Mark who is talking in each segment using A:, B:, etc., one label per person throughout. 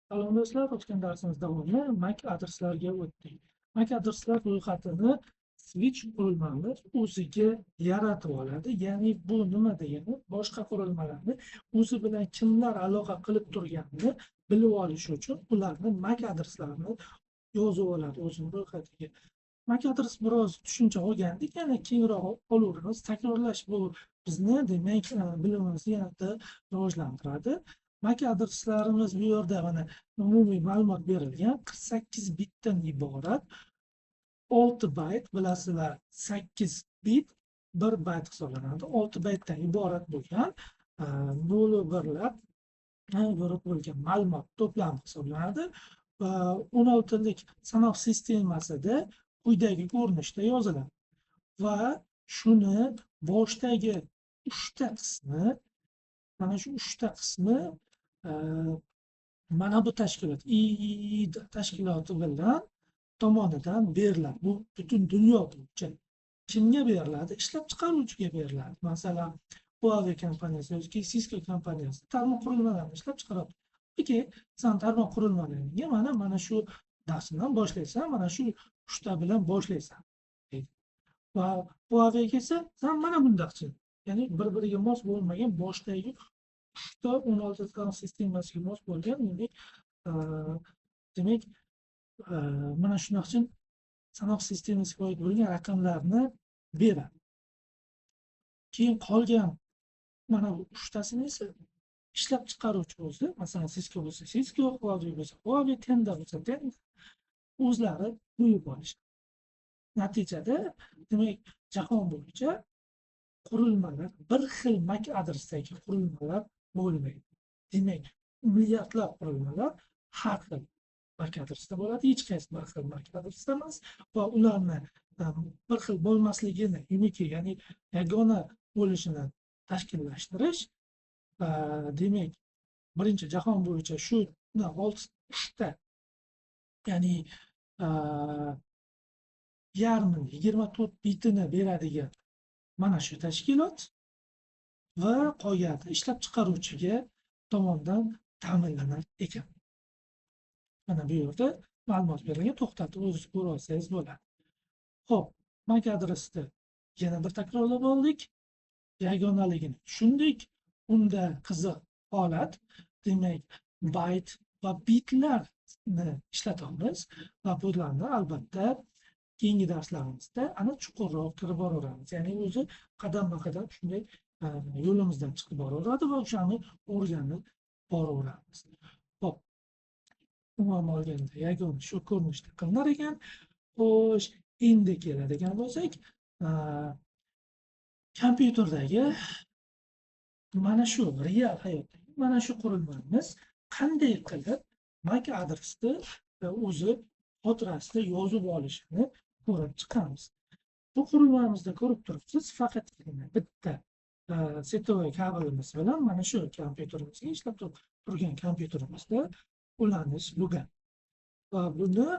A: Salom do'stlar, o'tgan darsimiz davomida MAC adreslarga o'tdik. MAC adreslar ro'yxatini switch qurilmamiz o'ziga yaratib oladi. Ya'ni bu nima degani? Boshqa qurilmalarni o'zi bilan kimlar aloqa qilib turganini bilib olish uchun ularni MAC adreslarini yozib oladi o'zini ro'yxatiga. MAC adres biroz tushuncha olgandik, yana kengroq olaveramiz. Takrorlash bu bizni demak bilimimizni yanada rivojlantiradi. MAC adreslarimiz bu yerda mana umumiy ma'lumot berilgan 48 bitdan iborat. 6 bayt bilasizlar, 8 bit 1 bayt hisoblanadi. 6 baytdan iborat bo'lgan nol birlab iborat bo'lgan ma'lumot to'plami hisoblanadi va 16lik sanoq sistemasida quyidagi ko'rinishda yoziladi va shuni boshdagi 3ta qismi, mana shu 3ta qismi mana bu tashkilot IIID tashkiloti bilan tomonidan beriladi. Bu butun dunyo bo'yicha kimga beriladi? Ishlab chiqaruvchiga beriladi. Masalan, Huawei kompaniyasi yoki Cisco kompaniyasi tarmoq qurilmalarini ishlab chiqaradi. Yoki san tarmoq qurilmalaringga mana shu darsdan boshlaysan, mana shu 3ta bilan boshlaysan deydi. Va Huaweiga esa san mana bundaqchi, ya'ni bir-biriga mos bo'lmagan boshdagi 16 sanoq sistemasiga mos bo'lgan, demak mana shunaqa sanoq sistemasiga oid bo'lgan raqamlarni beradi. Keyin qolgan mana bu 3tasini esa ishlab chiqaruvchi o'zi, masalan Cisco bo'lsa Cisco, Huawei bo'lsa Huawei, Tenda bo'lsa Tenda o'zlari qo'yib olishadi. Natijada demak jahon bo'yicha qurilmalar bir xil MAC adresdagi qurilmalar bo'lmaydi. Demak, milliardlab qurilmalar har xil MAC adresda bo'ladi, hech qaysi bir xil MAC adresda emas va ularni bir xil bo'lmasligini, unique, ya'ni yagona bo'lishini tashkillashtirish demak birinchi jahon bo'yicha shu 3ta, ya'ni yarmi 24 bitini beradigan mana shu tashkilot va qolgani ishlab chiqaruvchiga tomonidan ta'minlanar ekan. Mana bu yerda ma'lumot berilgan, to'xtatib o'zingiz ko'ra olsangiz bo'ladi. Xo'p, MAC adresni yana bir takrorlab oldik. Yagonaligini tushundik. Unda qiziq holat, demak bayt va bitlarni ishlatamiz va bularni albatta keyingi darslarimizda ana chuqurroq kirib boraveramiz. Ya'ni o'zi qadamma-qadam shunday yo'limizdan chiqib boraveradi va o'shani o'rganib boraveramiz. Xo'p, umuman olganda yagona shu ko'rinishda qilinar ekan. Xo'sh, endi keladigan bo'lsak, kompyuterdagi mana shu real hayotdagi mana shu qurilmamiz qanday qilib MAC adresni o'zi xotirasida yozib olishini ko'rib chiqamiz. Bu qurilmamizda ko'rib turibsiz, faqatgina bitta setovoy kabelimiz bilan mana shu kompyuterimizga, ishlab turgan kompyuterimizda ulanish bo'lgan. Va buni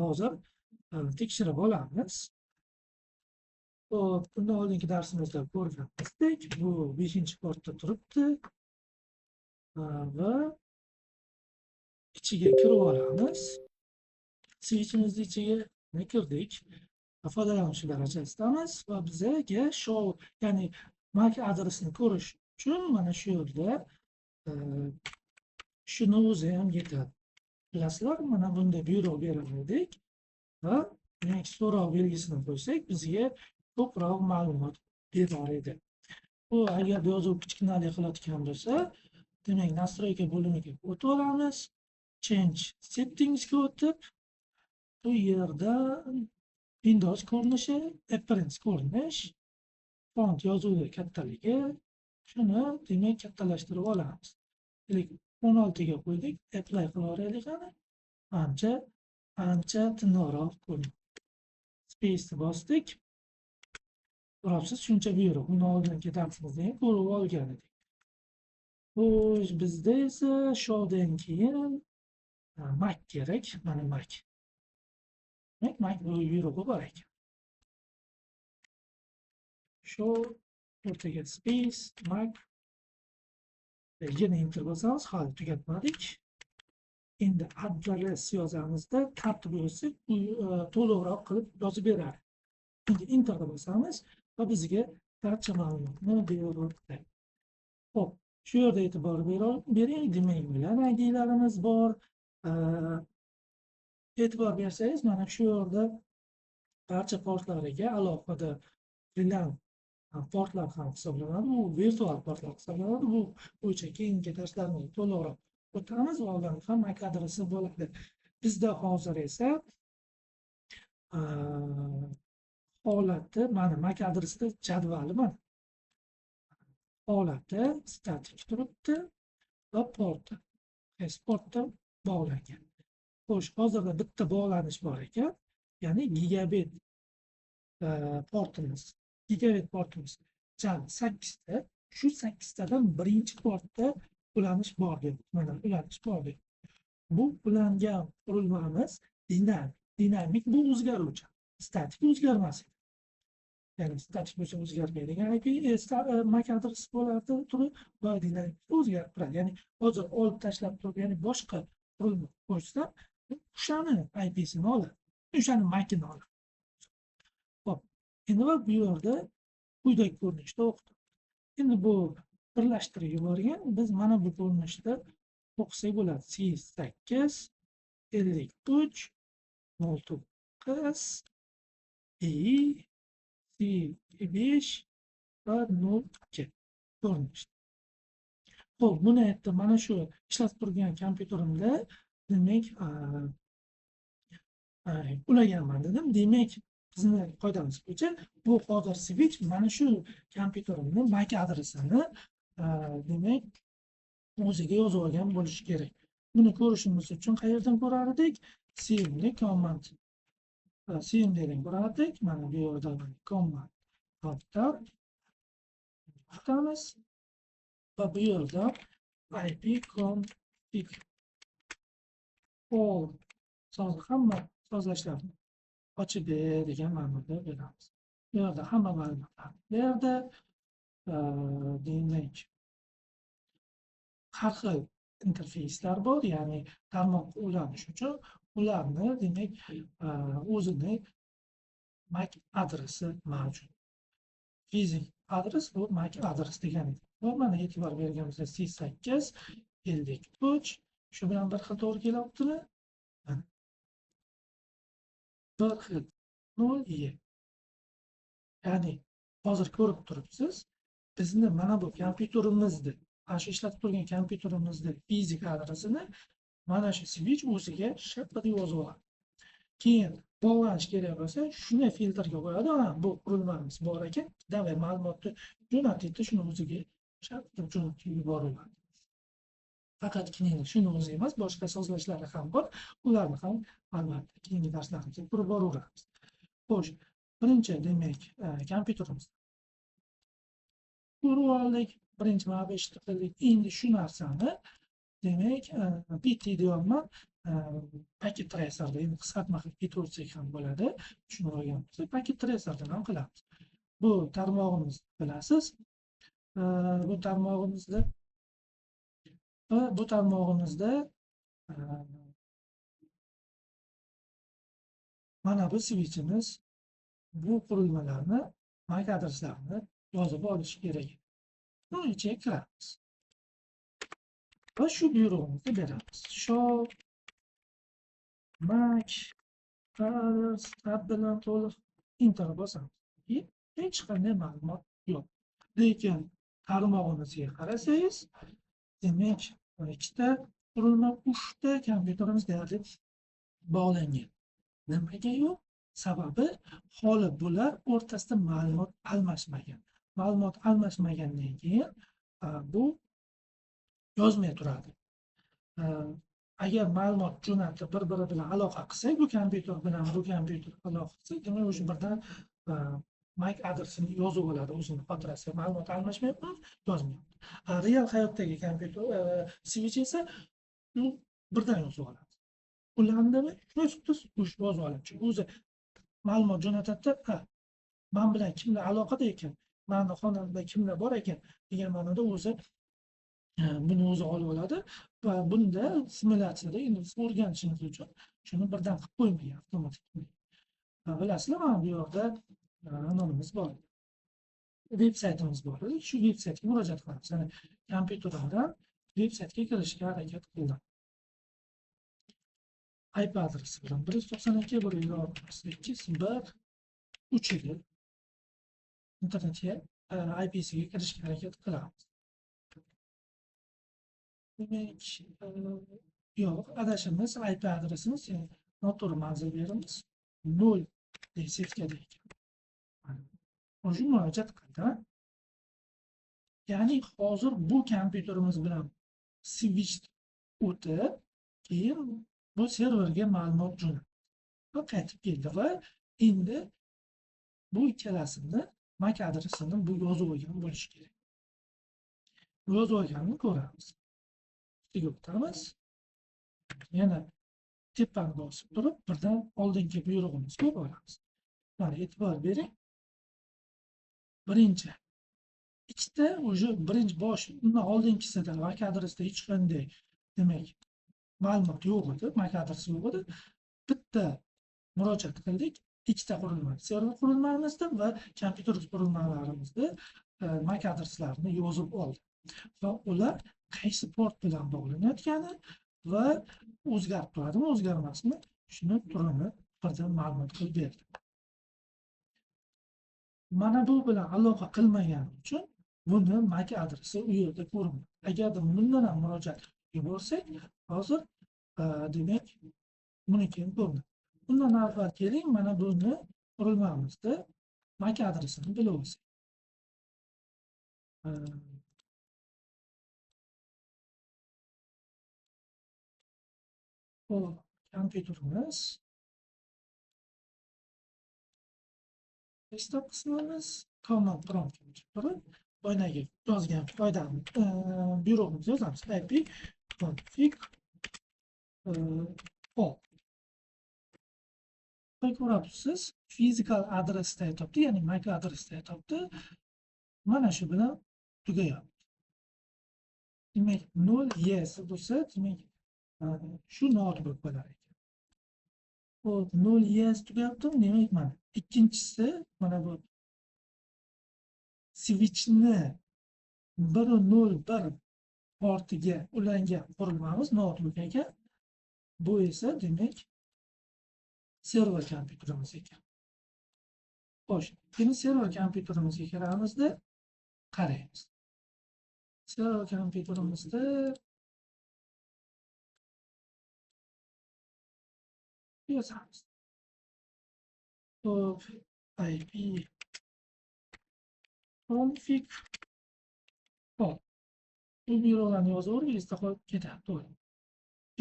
A: hozir tekshirib olamiz. Hop, bundan oldingi darsimizda ko'rganimizdek, bu 5-portda turibdi va ichiga kirib olamiz. Switchimizni ichiga kirdik. Foydalanish darajasidamiz va bizga show, ya'ni MAC adresini ko'rish uchun mana shu yerda shuni o'zi ham yetadi. Bilasizlar, mana bunday buyruq berildik va demak so'rov belgisini qo'ysak, bizga ko'proq ma'lumot berar edi. Bu agar yozuv kichkinalik qilayotgan bo'lsa, demak nastroyka bo'limiga o'tib olamiz. Change settings ga o'tib, bu yerda Windows ko'rinishi, appearance ko'rinish, font yozuvi kattaligi, shuni demak kattalashtirib olamiz. 16 ga qo'ydik, apply qilaveraylik qani. Ancha tiniqroq ko'rinadi. Space ni bosdik. Ko'rasiz, shuncha buyruq. Uni oldingi darsimizda ham ko'rib olgan edik. Xo'sh, bizda esa showdan keyin MAC kerak, mana MAC. MAC buyrug'i bor ekan. Show o'rtaga space MAC. Yana enter bosamiz, hali tugatmadik. endi adres yozamizda tartib yozsak u to'liqroq qilib yozib beradi. Endi enterga bosamiz va bizga barcha ma'lumotni beradi. Xo'p, shu yerda e'tibor bering, demak bilan ID'larimiz bor. E'tibor bersangiz mana shu yerda barcha portlariga alohida VLAN portlar ham hisoblanadi. Bu virtual portlar hisoblanadi. Bu bo'yicha keyingi darslarni to'liqroq o'tamiz va ularni ham MAC adresi bo'ladi. Bizda hozir esa holati mana MAC adresida jadvali mana holati statik turibdi va porti portda bog'langan. Xo'sh, hozirda bitta bog'lanish bor ekan, ya'ni gigabit portimiz jami 8 ta. Shu 8 tadan birinchi portda ulanish bor deb, mana ulanish bor deb. Bu ulangan qurilmamiz dinamik, bu o'zgaruvchi, statik o'zgarmas. Ya'ni statik bo'lsa o'zgarmaydigan IP MAC adresi bo'ladi turi va dinamik o'zgarib turadi. Ya'ni hozir olib tashlab turib, ya'ni boshqa qurilma qo'shsam, o'shani IP'sini oladi, o'shani MAC'ini oladi. Xo'p, endi bu yerda quyidagi ko'rinishda o'qitadi. Endi bu birlashtirib yuborgan, biz mana bu ko'rinishda o'qisak bo'ladi. C8 53 09 I C5 va 02 ko'rinish. Xo'p, buni aytdim, mana shu ishlatib turgan kompyuterimda demak ulaganman dedim. Demak, bizni qoidamiz bo'yicha bu hozir switch mana shu kompyuterimni MAC adresini demak o'ziga yozib olgan bo'lishi kerak. Buni ko'rishimiz uchun qayerdan ko'rardik? cmd command cmddan ko'rardik. Mana bu yerda command tutamiz va bu yerda ipconfig all hamma sozlashlarni ochib ber degan ma'noda beramiz. Bu yerda hamma ma'lumotlarni berdi. Demak, har xil interfeyslar bor, ya'ni tarmoq ulanish uchun ularni demak o'zini MAC adresi mavjud. Fizik adres bu MAC adres degani. Va mana e'tibor berganimizda C8 53 shu bilan bir xil to'g'ri kelyaptimi? Bir xil 0 ya'ni hozir ko'rib turibsiz, bizni mana bu kompyuterimizni, shu ishlatib turgan kompyuterimizni fizik adresini mana shu switch o'ziga shappa deb yozib oladi. Keyin bog'lanish kerak bo'lsa, shuni filtrga qo'yadi. Bu qurilmamiz bor ekan, davay ma'lumotni jo'natadi, shuni o'ziga shappa jo'natib yuboriladi. Faqatgina shuni o'zi emas, boshqa sozlashlari ham bor. Ularni ham albatta keyingi darslarimizda ko'rib boraveramiz. Xo'sh, birinchi demak kompyuterimizni ko'rib oldik, birinchi ma'lumotni qildik. Endi shu narsani demak PT deyapman, paket tracerda, endi qisqartma qilib ketaversak ham bo'ladi. Shuni o'rganib, paket tracerdan ham qilamiz. Bu tarmog'imizni bilasiz. Bu tarmog'imizda mana bu switchimiz bu qurilmalarni MAC adreslarini yozib olishi kerak. Buni ichiga kiramiz va shu buyrug'imizni beramiz. Show MAC adres tab bilan to'liq enter bosamiz. Hech qanday ma'lumot yo'q. Lekin tarmog'imizga qarasangiz, demak, ikkita qurilma, 3 ta kompyuterimiz deyarli bog'langan. Nimaga yo'q? Sababi holi bular o'rtasida ma'lumot almashmagan. Ma'lumot almashmagandan keyin bu yozmay turadi. Agar ma'lumot jo'natib bir-biri bilan aloqa qilsak, bu kompyuter bilan bu kompyuter aloqa qilsak, demak o'sha birdan MAC adresini yozib oladi, o'zini xotirasiga. Ma'lumot almashmayapti, yozmayapti. Real hayotdagi kompyuter switch esa birdan yozib oladi. Ulandimi? Shuni yozib oladi. O'zi ma'lumot jo'natadi, men bilan kimlar aloqada ekan, meni xonamda kimlar bor ekan degan ma'noda o'zi buni o'zi olib oladi va bunda simulyatsiyada endi siz o'rganishingiz uchun shuni birdan qilib qo'ymagan avtomatik. Bilasizlar, mana bu yoqda nimamiz bor, veb saytimiz bor. Shu veb saytga murojaat qilamiz. Ya'ni kompyuterimdan veb saytga kirishga harakat qildim. IP adresi bilan 192.168.1.3 edi. Internetga IP'siga kirishga harakat qilamiz. Demek, yo'q, adashimiz IP adresimiz, ya'ni noto'g'ri manzil beramiz. 0 setkaga ekan. O'sha murojaat qildi. Ya'ni hozir bu kompyuterimiz bilan switch o'tib, keyin bu serverga ma'lumot jo'natdi va qaytib keldi va endi bu ikkalasini MAC adresini bu yozib olgan bo'lishi kerak. Yozib olganini ko'ramiz. Ustiga o'tamiz. Yana tepani bosib turib, birdan oldingi buyrug'imizga boramiz. Mana e'tibor bering. Birinchi ikkita o'sha birinchi bosh, undan oldingisida MAC adresida hech qanday demak ma'lumot yo'q edi, MAC adresi yo'q edi. Bitta murojaat qildik, ikkita qurilma, server qurilmamizda va kompyuter qurilmalarimizda MAC adreslarini yozib oldi va ular qaysi port bilan bog'lanayotgani va o'zgarib turadimi, o'zgarmasmi, shuni turini birdan ma'lumot qilib berdi. Mana bu bilan aloqa qilmagani uchun buni MAC adresi u yerda ko'rinadi. Agarda bundan ham murojaat yuborsak, hozir demak buni keyin ko'rinadi. Bundan avval keling, mana buni qurilmamizda MAC adresini bilib olsak. Bu kompyuterimiz, desktop qismimiz, command prompt kompyuteri, boyagi yozgan foydani byurog'imizni yozamiz. IP config all. Ko'rabsiz, physical address aytibdi, ya'ni MAC adresi aytibdi. Mana shu bilan tugayapti. Demak, 0 yes bo'lsa, demak shu notebook bo'lar ekan. Bu 0 yes tugayapti, demak mana ikkinchisi mana bu switchni 101 portiga ulangan qurilmamiz notebook ekan. Bu esa demak server kompyuterimiz ekan. Xo'sh, endi server kompyuterimizga kiramizda qaraymiz. Server kompyuterimizda yozamiz. Top IP config all. Bu byurlarni yozaverib, esda qolib ketadi.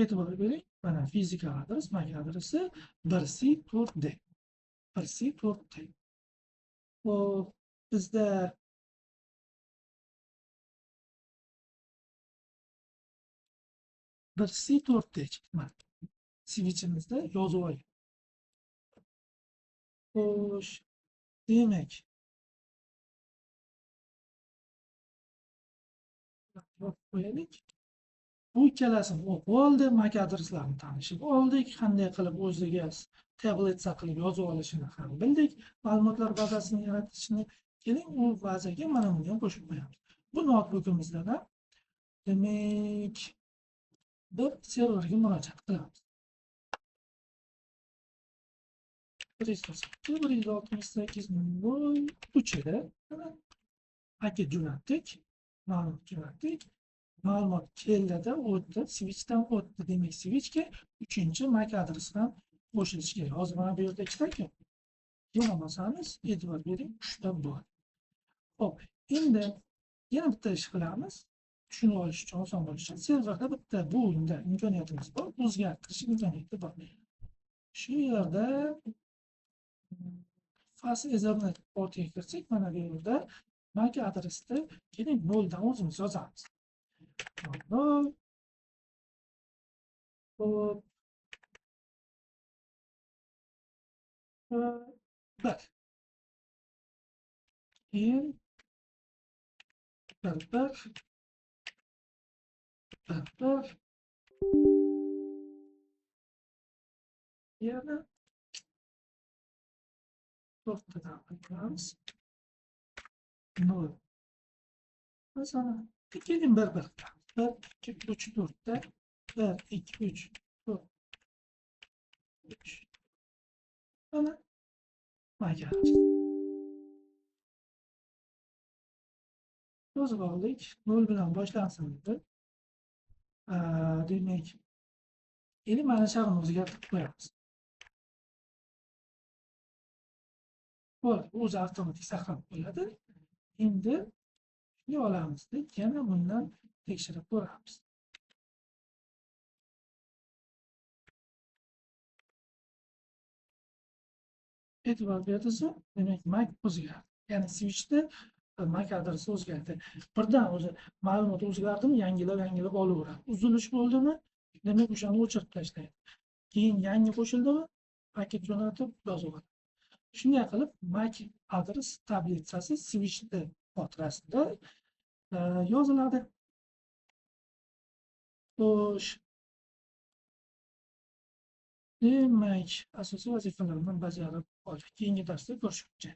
A: E'tibor bering, mana physical adres, MAC adresi 1C4D. 1C4D. Hop, bizda bir C4D chiqdi. Switchimizda yozuv olgan. Xo'sh, demak qo'yaylik. Bu ikkalasini o'qib oldi, MAC adreslarini tanishib oldik, qanday qilib o'ziga tablet saqlab yozib olishini ham bildik. Ma'lumotlar bazasini yaratishni, keling u bazaga mana buni ham qo'shib qo'yamiz. Bu notebookimizda ham demak bir serverga murojaat qilamiz. 168.168.0.3 edi. Aka jo'natdik, ma'lumot jo'natdik. Ma'lumot keldida o'tdi, switchdan o'tdi. Demak, switchga 3-chi MAC adresidan qo'shilishi kerak. Hozir mana bu yerda ikkita-ku. Yana bosamiz, e'tibor bering, 3 ta bor. Xo'p, endi yana bitta ish qilamiz. Tushunib olish uchun oson bo'lishi uchun serverda bitta bu imkoniyatimiz bor, o'zgartirish imkoniyati bor. Shu yerda fast ethernet portiga kirsak, mana bu yerda MAC adresida keling 0 dan o'zimiz yozamiz. 0 hop 1 keyin 1 bir yana to'rttadan qilamiz. 0. Masalan, keling bir qilamiz. 1, 2, 3, 4 da 1, 2, 3, 4, 3. Mana maykamiz. Yozib oldik. 0 bilan boshlansin dedi. Demak, endi mana shuni o'zgartirib qo'yamiz. Bo'ldi, o'zi avtomatik saqlanib qo'yadi. Endi shuni olamizda yana bundan tekshirib ko'ramiz. E'tibor berdingizmi? Demak, MAC o'zgardi. Ya'ni switchda MAC adresi o'zgardi. Birdan o'zi ma'lumot o'zgardimi, yangilab olaveradi. Uzilish bo'ldimi, demak o'shani o'chirib tashlaydi. Keyin yangi qo'shildimi, paket jo'natib yozaveradi. Shunday qilib MAC adres tablitsasi switchda xotirasida yoziladi. Xo'sh, demak, asosiy vazifalarni bajarib oldik. Keyingi darsda ko'rishguncha.